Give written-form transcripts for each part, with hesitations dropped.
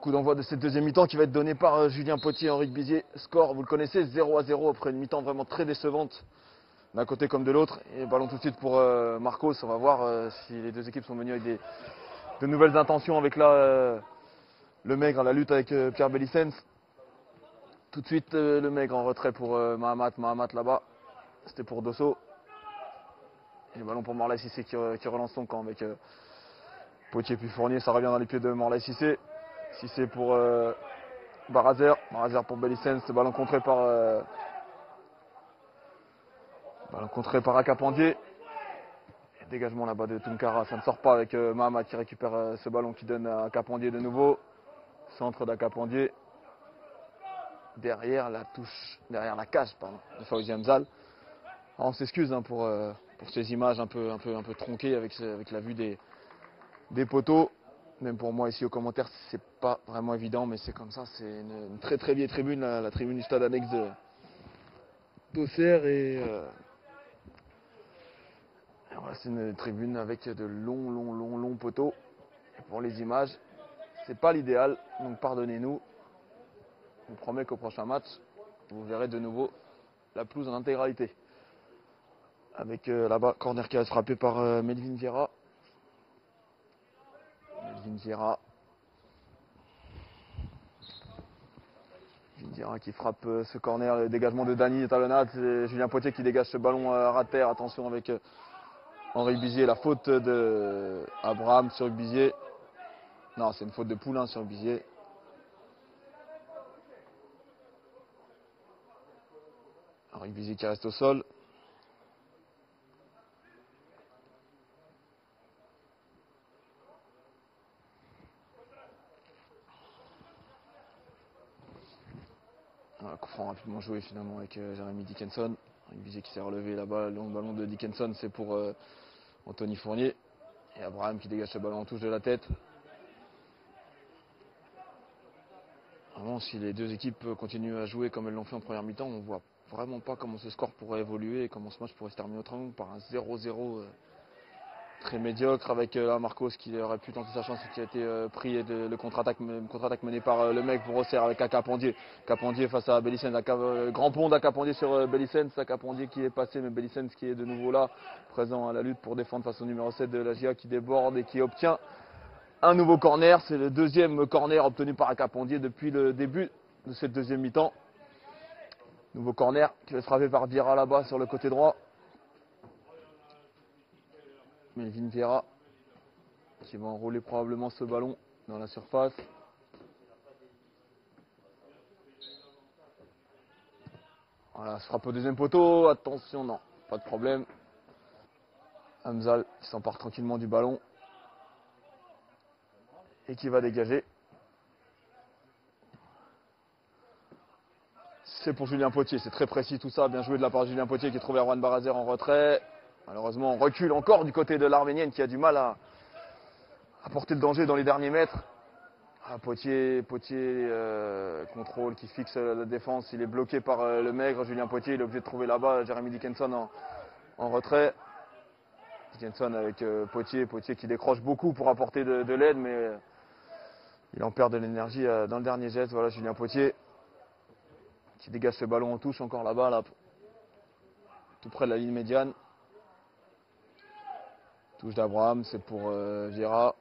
Coup d'envoi de cette deuxième mi-temps qui va être donné par Julien Potier et Henrique Bizier. Score, vous le connaissez, 0-0 après une mi-temps vraiment très décevante d'un côté comme de l'autre. Et ballon tout de suite pour Marcos. On va voir si les deux équipes sont venues avec de nouvelles intentions avec là le Maigre à la lutte avec Pierre Bellicens. Tout de suite le Maigre en retrait pour Mahamat. Mahamat là-bas. C'était pour Dosso. Et le ballon pour Morlaï Cissé qui relance son camp avec Potier puis Fournier. Ça revient dans les pieds de Morlaï Cissé. Cissé pour Barazer. Barazer pour Bellicens. Le ballon contré par Akapandier. Dégagement là-bas de Tunkara, ça ne sort pas avec Mahamat qui récupère ce ballon qui donne à Akapandier de nouveau. Centre d'Akapandier. Derrière la touche, derrière la cage pardon, de Fawzi Hamzal. Alors on s'excuse pour ces images un peu tronquées avec la vue des poteaux. Même pour moi ici aux commentaires, c'est pas vraiment évident, mais c'est comme ça. C'est une très très vieille tribune, la tribune du stade annexe d'Auxerre et voilà, c'est une tribune avec de longs poteaux. Et pour les images, c'est pas l'idéal, donc pardonnez-nous. Je vous promets qu'au prochain match, vous verrez de nouveau la pelouse en intégralité. Avec là-bas, corner qui va se frapper par Melvin Vieira. Melvin Vieira qui frappe ce corner, le dégagement de Dany, talonnade. C'est Julien Potier qui dégage ce ballon à ras de terre. Attention avec Henri Bizier, la faute de Abraham sur Bizier. Non, c'est une faute de Poulain sur Bizier. Henri Bizier qui reste au sol. Coup franc rapidement joué finalement avec Jérémy Dickinson. Henri Bizier qui s'est relevé là-bas. Le long ballon de Dickinson, c'est pour Anthony Fournier. Et Abraham qui dégage ce ballon en touche de la tête. Vraiment, si les deux équipes continuent à jouer comme elles l'ont fait en première mi-temps, on ne voit vraiment pas comment ce score pourrait évoluer et comment ce match pourrait se terminer autrement par un 0-0 très médiocre avec Marcos qui aurait pu tenter sa chance et qui a été pris et le contre-attaque mené par le mec pour Auxerre avec Akapandier. Akapandier face à Bellicens, grand pont d'Akapandier sur Bellicens, Akapandier qui est passé mais Bellicens qui est de nouveau là, présent à la lutte pour défendre face au numéro 7 de la GIA qui déborde et qui obtient un nouveau corner. C'est le deuxième corner obtenu par Akapandier depuis le début de cette deuxième mi-temps. Nouveau corner qui va être frappé par Vieira là-bas sur le côté droit. Melvin Vieira qui va enrouler probablement ce ballon dans la surface. Voilà, se frappe au deuxième poteau. Attention, non, pas de problème. Hamzal qui s'empare tranquillement du ballon et qui va dégager. C'est pour Julien Potier, c'est très précis tout ça. Bien joué de la part de Julien Potier qui trouve Erwan Barazer en retrait. Malheureusement, on recule encore du côté de l'Arménienne qui a du mal à porter le danger dans les derniers mètres. Potier contrôle qui fixe la défense. Il est bloqué par le Maigre. Julien Potier, il est obligé de trouver là-bas Jérémy Dickinson en retrait. Dickinson avec Potier qui décroche beaucoup pour apporter de l'aide, mais il en perd de l'énergie dans le dernier geste. Voilà Julien Potier qui dégage ce ballon en touche encore là-bas, là, tout près de la ligne médiane. Touche d'Abraham, c'est pour Vieira.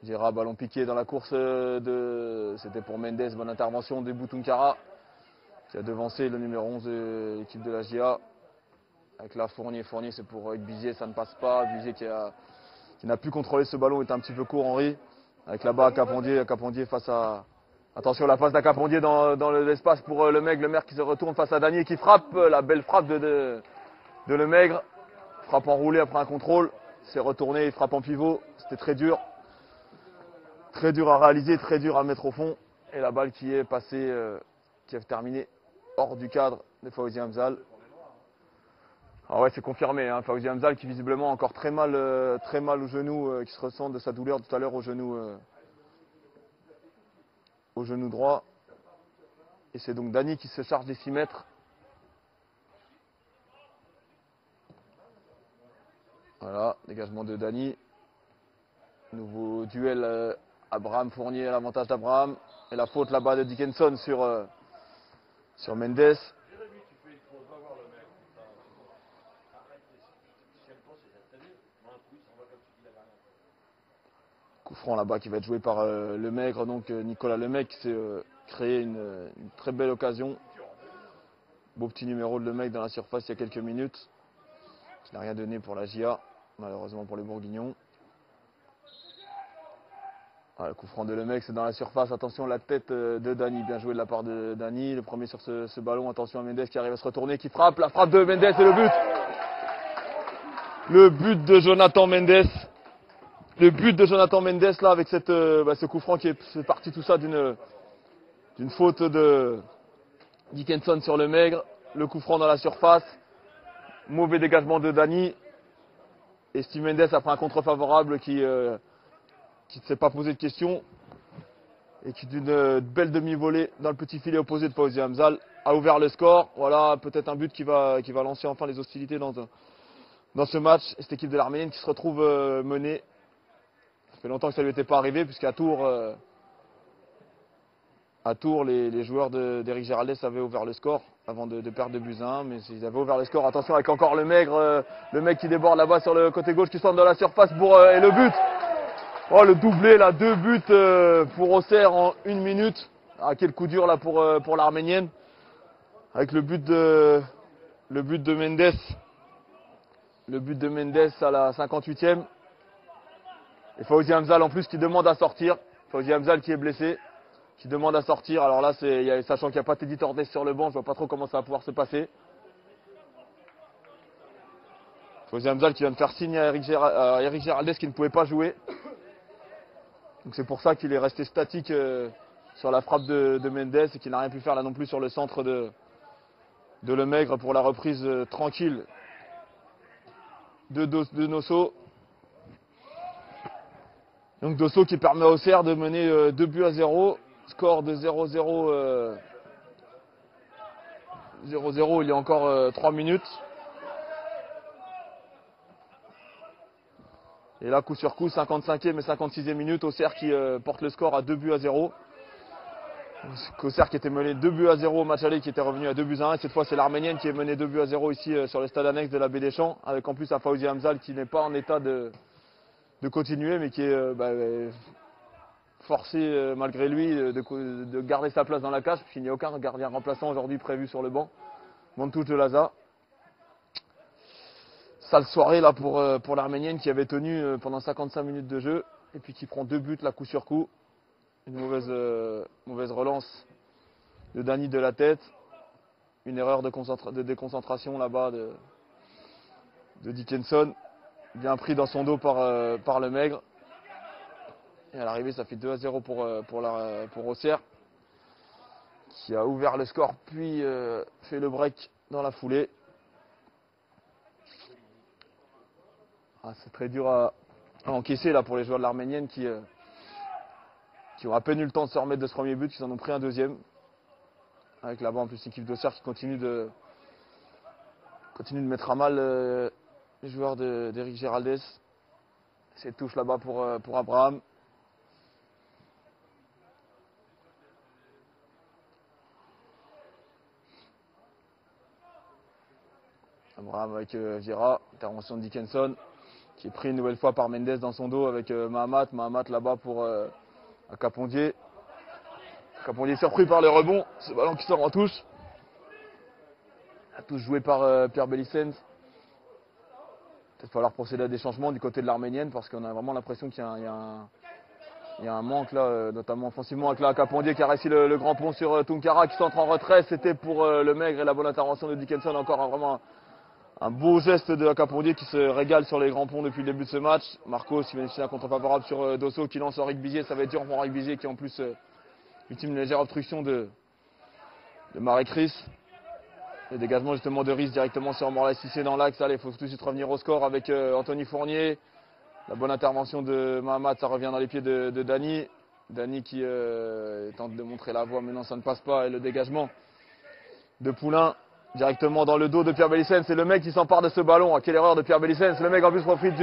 Vieira, ballon piqué dans la course c'était pour Mendes, bonne intervention de Tunkara qui a devancé le numéro 11 de l'équipe de la GIA. Avec la Fournier, c'est pour Bizier, ça ne passe pas. Bizier qui n'a pu contrôler ce ballon, est un petit peu court, Henri. Avec là-bas Akapandier face à... Attention, la passe d'Akapandier dans l'espace pour le Maigre qui se retourne face à Dany qui frappe. La belle frappe de le Maigre. Frappe enroulée après un contrôle. C'est retourné, il frappe en pivot. C'était très dur. Très dur à réaliser, très dur à mettre au fond. Et la balle qui est passée, qui a terminé hors du cadre de Fawzi Hamzal. Ah ouais, c'est confirmé. Fawzi Hamzal qui visiblement a encore très mal au genou, qui se ressent de sa douleur tout à l'heure au genou droit. Et c'est donc Dany qui se charge des 6 mètres. Voilà, dégagement de Dany. Nouveau duel Abraham Fournier, l'avantage d'Abraham. Et la faute là-bas de Dickinson sur Mendes. Coup franc là-bas qui va être joué par Lemaigre. Donc Nicolas Lemaigre qui s'est créé une très belle occasion. Beau petit numéro de Lemaigre dans la surface il y a quelques minutes. Qui n'a rien donné pour la GIA, malheureusement pour les Bourguignons. Le coup franc de Lemaigre, c'est dans la surface. Attention, la tête de Dany. Bien joué de la part de Dany. Le premier sur ce ballon. Attention à Mendes qui arrive à se retourner, qui frappe. La frappe de Mendes et le but. Le but de Jonathan Mendes. Le but de Jonathan Mendes là avec ce coup franc qui est parti tout ça d'une faute de Dickinson sur Lemaigre. Le coup franc dans la surface. Mauvais dégagement de Dany. Et Steve Mendes après un contre favorable qui ne s'est pas posé de questions. Et qui d'une belle demi-volée dans le petit filet opposé de Fawzi Hamzal a ouvert le score. Voilà peut-être un but qui va lancer enfin les hostilités dans ce match. Et cette équipe de l'Arménienne qui se retrouve menée. Ça fait longtemps que ça ne lui était pas arrivé puisqu'à Tours, les joueurs d'Éric Géraldès avaient ouvert le score avant de perdre de buts 1. Mais ils avaient ouvert le score. Attention avec encore le mec qui déborde là-bas sur le côté gauche qui sort dans la surface et le but. Oh le doublé là, 2 buts pour Auxerre en 1 minute. Ah quel coup dur là pour l'Arménienne. Avec le but de Mendes. Le but de Mendes à la 58e. Et Fawzi Hamzal en plus qui demande à sortir. Fawzi Hamzal qui est blessé, qui demande à sortir. Alors là, sachant qu'il n'y a pas Teddy Tordes sur le banc, je vois pas trop comment ça va pouvoir se passer. Fawzi Hamzal qui vient de faire signe à Éric Géraldès qui ne pouvait pas jouer. Donc c'est pour ça qu'il est resté statique sur la frappe de Mendes et qu'il n'a rien pu faire là non plus sur le centre de Lemaigre pour la reprise tranquille de Nosso. Donc Dosso qui permet à Auxerre de mener 2 buts à 0. Score de 0-0. 0-0 il y a encore 3 minutes. Et là coup sur coup, 55e et 56e minute, Auxerre qui porte le score à 2 buts à 0. Auxerre qui était mené 2 buts à 0 au match aller, qui était revenu à 2 buts à 1. Et cette fois c'est l'Arménienne qui est menée 2 buts à 0 ici sur le stade annexe de la Baie des Champs. Avec en plus un Fawzi Hamzal qui n'est pas en état de continuer, mais qui est forcé malgré lui de garder sa place dans la cage, puisqu'il n'y a aucun gardien remplaçant aujourd'hui prévu sur le banc. Montouche de Laza. Sale soirée là pour l'Arménienne qui avait tenu pendant 55 minutes de jeu, et puis qui prend 2 buts là coup sur coup. Une mauvaise relance de Dany de la tête. Une erreur de déconcentration là-bas de Dickinson. Bien pris dans son dos par Lemaigre. Et à l'arrivée, ça fait 2 à 0 pour Auxerre, qui a ouvert le score, puis fait le break dans la foulée. C'est très dur à encaisser là pour les joueurs de l'Arménienne qui ont à peine eu le temps de se remettre de ce premier but, qui en ont pris un deuxième. Avec là-bas en plus l'équipe d'Auxerre qui continue de mettre à mal les joueurs d'Éric Géraldès. Cette touche là-bas pour Abraham. Abraham avec Vieira, intervention de Dickinson, qui est pris une nouvelle fois par Mendes dans son dos avec Mahamat. Mahamat là-bas pour Capondier. Capondier surpris par le rebond, ce ballon qui sort en touche. La touche jouée par Pierre Bellicens. Peut-être falloir procéder à des changements du côté de l'Arménienne parce qu'on a vraiment l'impression qu'il y a un manque là, notamment offensivement avec Capondier qui a réussi le grand pont sur Tunkara qui s'entre en retrait. C'était pour Lemaigre et la bonne intervention de Dickinson. Encore vraiment un beau geste de Capondier qui se régale sur les grands ponts depuis le début de ce match. Marcos qui bénéficie d'un contre favorable sur Dosso qui lance Henrique Bizier. Ça va être dur pour Henrique Bizier qui en plus ultime une légère obstruction de Marek Chris. Le dégagement justement de Riss directement sur Morlaï Cissé dans l'axe. Allez, il faut tout de suite revenir au score avec Anthony Fournier. La bonne intervention de Mahamat, ça revient dans les pieds de Dany. Dany qui tente de montrer la voie, mais non, ça ne passe pas. Et le dégagement de Poulain directement dans le dos de Pierre Bellicens. C'est le mec qui s'empare de ce ballon. Quelle erreur de Pierre Bellicens. Le mec en plus profite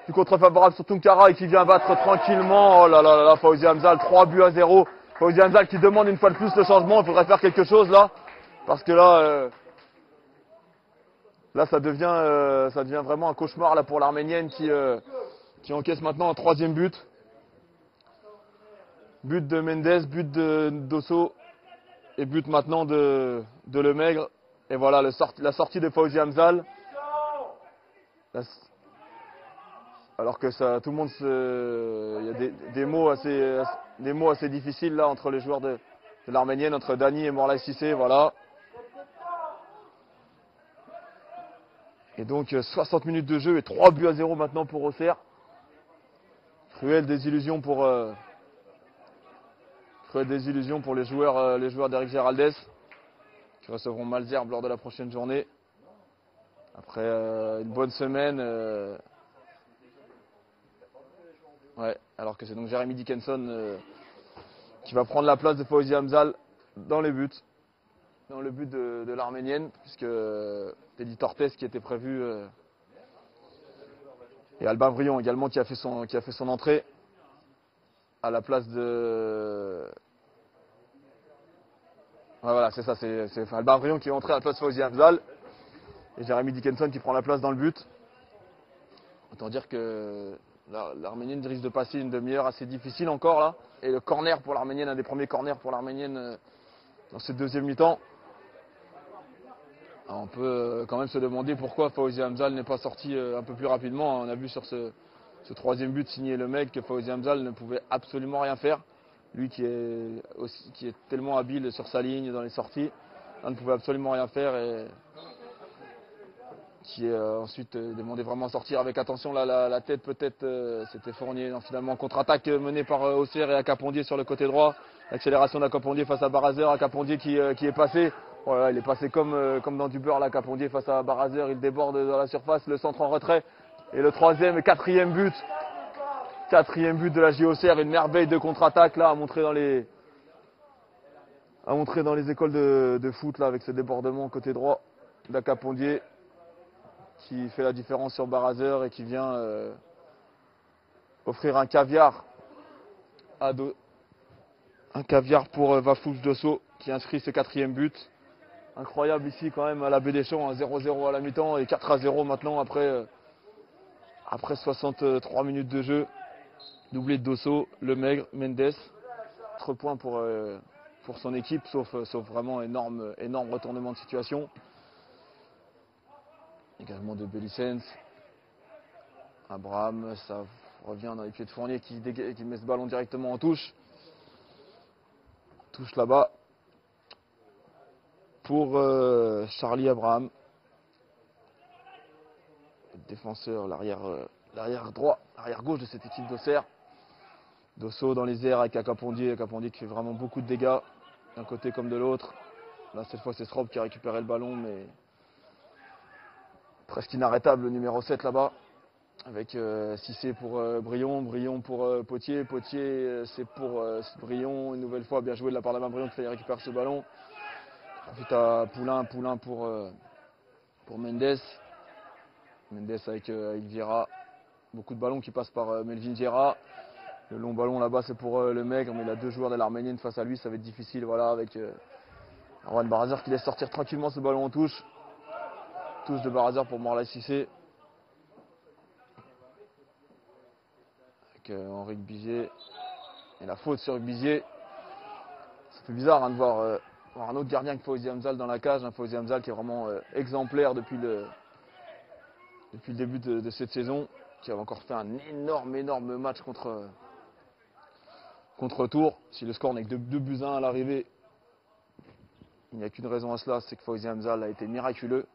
du contre favorable sur Tunkara et qui vient battre tranquillement. Oh là là là, Fawzi Hamzal, 3-0. Fawzi Hamzal qui demande une fois de plus le changement. Il faudrait faire quelque chose là. Parce que là, là ça devient vraiment un cauchemar là, pour l'Arménienne qui encaisse maintenant un 3e but. But de Mendes, but de Dosso et but maintenant de Lemaigre. Et voilà la sortie de Fawzi Hamzal. Alors que ça, tout le monde il y a des mots assez difficiles là entre les joueurs de l'Arménienne, entre Dani et Morlaï Cissé, voilà. Et donc 60 minutes de jeu et 3-0 maintenant pour Auxerre. Cruelle désillusion pour les joueurs d'Eric Géraldès, qui recevront Malzerbe lors de la prochaine journée. Après une bonne semaine. Ouais, alors que c'est donc Jérémy Dickinson qui va prendre la place de Fawzi Hamzal dans le but de l'Arménienne, puisque Teddy Tortes qui était prévu et Albin Brion également qui a fait son entrée à la place de... Ouais, voilà, c'est ça, c'est Albin Brion qui est entré à la place de Fawzi Hamzal et Jérémy Dickinson qui prend la place dans le but. Autant dire que l'Arménienne risque de passer une demi-heure assez difficile encore là. Et le corner pour l'Arménienne, un des premiers corners pour l'Arménienne dans cette deuxième mi-temps. On peut quand même se demander pourquoi Fawzi Hamzal n'est pas sorti un peu plus rapidement. On a vu sur ce 3e but signé le mec que Fawzi Hamzal ne pouvait absolument rien faire. Lui qui est tellement habile sur sa ligne dans les sorties, là, ne pouvait absolument rien faire et qui est ensuite demandé vraiment à sortir avec attention. Là, la tête peut-être, c'était Fournier. Non, finalement, contre-attaque menée par Auxerre et Akapondier sur le côté droit. L'accélération d'Akapondier face à Barazer. Akapondier qui est passé. Voilà, il est passé comme dans du beurre. Akapondier face à Barazer. Il déborde dans la surface. Le centre en retrait. Et le 3e et 4e but. 4e but de la JOCR. Une merveille de contre-attaque là à montrer dans les écoles de foot là avec ce débordement côté droit d'Akapondier, qui fait la différence sur Barazer et qui vient offrir un caviar pour Vafouche Dosso qui inscrit ce 4e but. Incroyable ici quand même à la Baie des Champs, 0-0 à la mi-temps et 4-0 maintenant après 63 minutes de jeu. Doublé de Dosso, Lemaigre, Mendes. 3 points pour son équipe, sauf vraiment énorme retournement de situation. Également de Bellicens. Abraham, ça revient dans les pieds de Fournier qui met ce ballon directement en touche. Touche là-bas pour Charlie Abraham. Le défenseur, l'arrière droit, l'arrière gauche de cette équipe d'Auxerre. Dosso dans les airs avec Akapondier qui fait vraiment beaucoup de dégâts d'un côté comme de l'autre. Là cette fois c'est Srob qui a récupéré le ballon, mais presque inarrêtable le numéro 7 là-bas. Avec Cissé pour Brion pour Potier, c'est pour Brion, une nouvelle fois bien joué de la part d'Albin Brion qui récupère ce ballon. Ensuite à Poulain pour Mendes avec Vieira, beaucoup de ballons qui passent par Melvin Vieira. Le long ballon là-bas c'est pour Lemaigre, mais il a 2 joueurs de l'Arménienne face à lui, ça va être difficile, voilà, avec Arwan Barazer qui laisse sortir tranquillement ce ballon en touche. Touche de Barazer pour Morlaï Cissé. Henri Bizier et la faute sur Bizier. Ça fait bizarre de voir un autre gardien que Fawzi Hamzal dans la cage. Fawzi Hamzal qui est vraiment exemplaire depuis le début de cette saison, qui avait encore fait un énorme match contre Tours. Si le score n'est que de 2-1 à l'arrivée, il n'y a qu'une raison à cela, c'est que Fawzi Hamzal a été miraculeux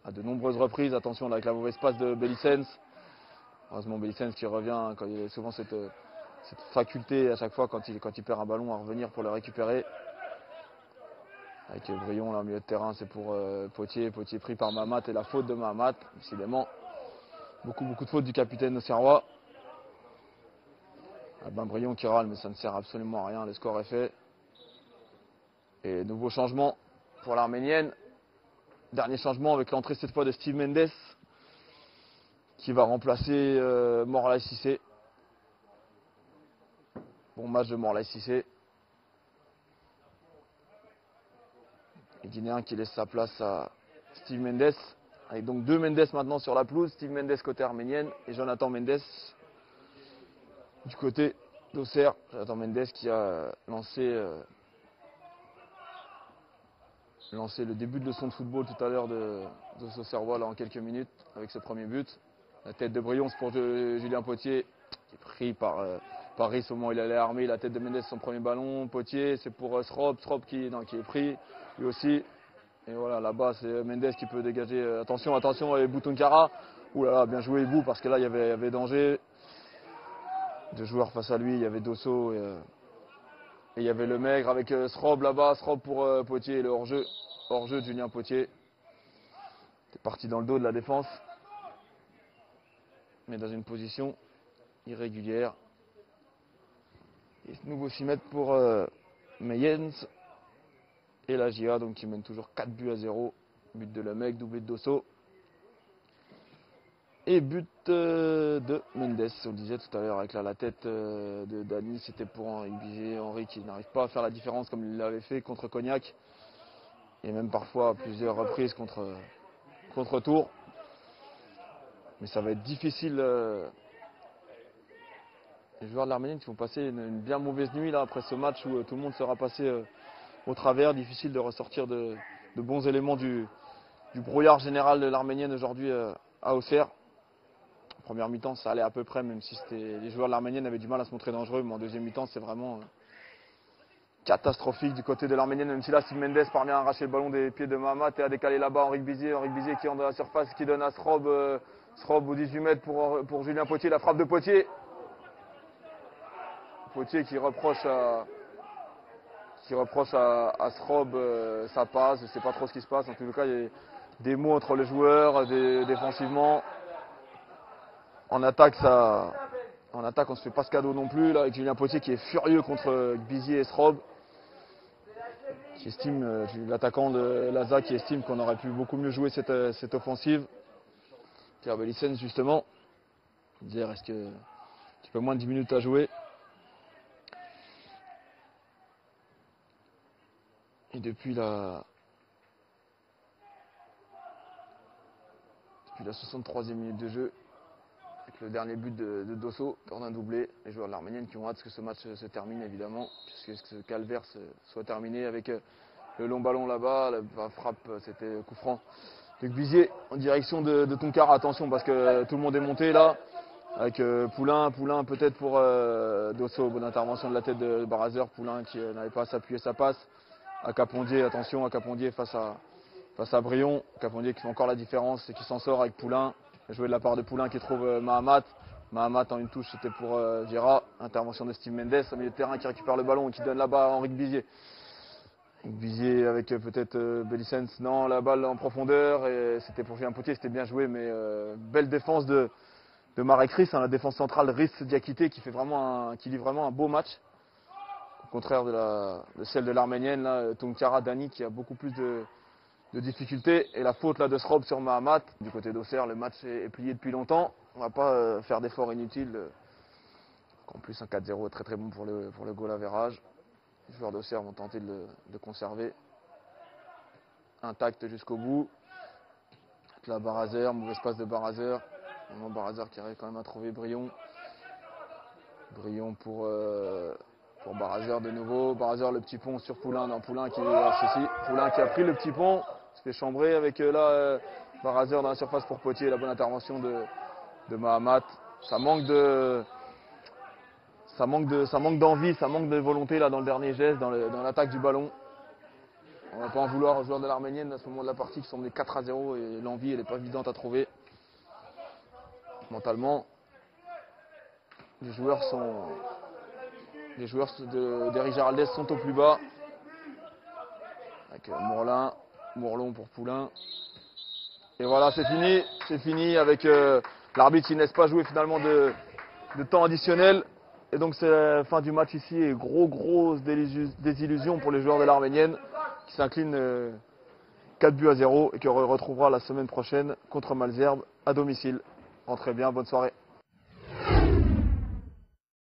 à de nombreuses reprises. Attention là, avec la mauvaise passe de Bellicens. Heureusement Bellicens qui revient, quand il y a souvent cette faculté à chaque fois quand il perd un ballon à revenir pour le récupérer. Avec Brion là au milieu de terrain, c'est pour Potier pris par Mahamat et la faute de Mahamat, décidément. Beaucoup de fautes du capitaine auxerrois. Brion qui râle, mais ça ne sert absolument à rien, le score est fait. Et nouveau changement pour l'Arménienne. Dernier changement avec l'entrée cette fois de Steve Mendes, qui va remplacer Morlaï Cissé. Bon match de Morlaï Cissé. Les Guinéens qui laissent sa place à Steve Mendes. Avec donc 2 Mendes maintenant sur la pelouse. Steve Mendes côté arménienne et Jonathan Mendes du côté d'Auxerre. Jonathan Mendes qui a lancé le début de leçon de football tout à l'heure de Auxerrois là en quelques minutes avec ce premier but. La tête de Brion pour Julien Potier qui est pris par Paris au moment où il allait armer. La tête de Mendes son premier ballon. Potier c'est pour Srop qui est pris lui aussi. Et voilà, là-bas, c'est Mendes qui peut dégager. Attention, et Boutoun-Kara. Ouh là là, bien joué Ibou parce que là, il y avait danger. 2 joueurs face à lui, il y avait Dosso et il y avait le Maigre avec Srob là-bas. Srob pour Potier, le hors-jeu. Hors-jeu de Julien Potier. C'est parti dans le dos de la défense. Mais dans une position irrégulière. Et nouveau 6 mètres pour Mayens. Et la GIA donc qui mène toujours 4-0. But de Lemec, doublé de Dosso. Et but de Mendes, on le disait tout à l'heure avec la tête de Dany, c'était pour Henri Bizet. Henri qui n'arrive pas à faire la différence comme il l'avait fait contre Cognac. Et même parfois à plusieurs reprises contre Tours. Mais ça va être difficile. Les joueurs de l'Arménienne qui vont passer une bien mauvaise nuit là après ce match où tout le monde sera passé au travers. Difficile de ressortir de bons éléments du brouillard général de l'Arménienne aujourd'hui à Auxerre. En première mi-temps, ça allait à peu près, même si les joueurs de l'Arménienne avaient du mal à se montrer dangereux. Mais en deuxième mi-temps, c'est vraiment catastrophique du côté de l'Arménienne. Même si là, Steve Mendes parvient à arracher le ballon des pieds de Mahamat et à décaler là-bas Henri Bizet. Henri Bizet qui entre dans la surface, qui donne à Srob au 18 mètres pour Julien Potier. La frappe de Potier. Potier qui reproche à Srob sa passe. Je ne sais pas trop ce qui se passe. En tout cas, il y a des mots entre les joueurs, défensivement. En attaque, on ne se fait pas ce cadeau non plus, là, avec Julien Potier qui est furieux contre Bizier et Srob, qui estime, l'attaquant de Laza, qui estime qu'on aurait pu beaucoup mieux jouer cette offensive. Pierre Belissens, justement, il disait, reste un petit peu moins de 10 minutes à jouer. Et depuis la 63e minute de jeu, avec le dernier but de Dosso, on a doublé. Les joueurs de l'Arménienne qui ont hâte que ce match se termine évidemment, puisque ce calvaire soit terminé avec le long ballon là-bas, la frappe, c'était coup franc de Bizier en direction de Tonkara. Attention parce que tout le monde est monté là, avec Poulain peut-être pour Dosso, bonne intervention de la tête de Barazer, Poulain qui n'avait pas à s'appuyer sa passe. À Capondier, attention à Capondier face à Brion. Capondier qui fait encore la différence et qui s'en sort avec Poulain. Joué de la part de Poulain qui trouve Mahamat. Mahamat en une touche, c'était pour Gérard. Intervention de Steve Mendes au milieu de terrain qui récupère le ballon et qui donne là-bas à Henri Bizier. Bizier avec peut-être Belissens. Non, la balle en profondeur et c'était pour Julien Potier, c'était bien joué, mais belle défense de Marek Riss, la défense centrale Riss Diakité qui livre vraiment un beau match. Au contraire de celle de l'Arménienne, là, Tonkara Dany qui a beaucoup plus de difficultés. Et la faute là de Srob sur Mahamat. Du côté d'Auxerre, le match est plié depuis longtemps. On ne va pas faire d'efforts inutiles. En plus, un 4-0 est très très bon pour le goal average. Les joueurs d'Auxerre vont tenter de le conserver intact jusqu'au bout. La Barazer, mauvais passe de Barazer. Barazer qui arrive quand même à trouver Brion. Brion pour Barazer de nouveau. Barazer le petit pont sur Poulain. Non, Poulain qui a pris le petit pont. Se fait chambrer avec Barazer dans la surface pour Potier. La bonne intervention de Mahamat. Ça manque d'envie, ça manque de volonté là dans le dernier geste, dans l'attaque du ballon. On ne va pas en vouloir aux joueurs de l'Arménienne à ce moment de la partie qui sont menés 4-0 et l'envie elle n'est pas évidente à trouver. Mentalement, les joueurs d'Éric Géraldès sont au plus bas. Avec Mourlon pour Poulain. Et voilà, c'est fini avec l'arbitre qui ne laisse pas jouer finalement de temps additionnel. Et donc c'est la fin du match ici et grosse désillusion pour les joueurs de l'Arménienne qui s'inclinent 4-0 et qui retrouvera la semaine prochaine contre Malesherbes à domicile. Rentrez bien, bonne soirée.